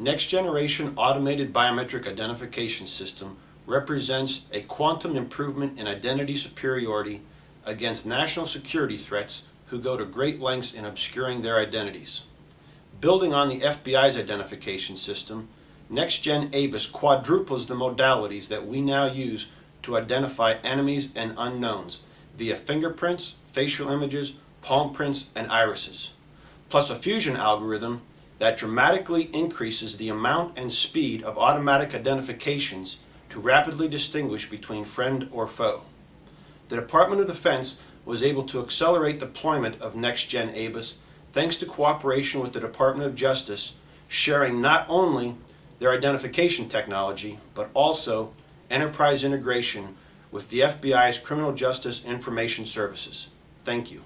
Next Generation Automated Biometric Identification System represents a quantum improvement in identity superiority against national security threats who go to great lengths in obscuring their identities. Building on the FBI's identification system, NextGen ABIS quadruples the modalities that we now use to identify enemies and unknowns via fingerprints, facial images, palm prints, and irises, plus a fusion algorithm that dramatically increases the amount and speed of automatic identifications to rapidly distinguish between friend or foe. The Department of Defense was able to accelerate deployment of NextGen ABIS thanks to cooperation with the Department of Justice, sharing not only their identification technology, but also enterprise integration with the FBI's Criminal Justice Information Services. Thank you.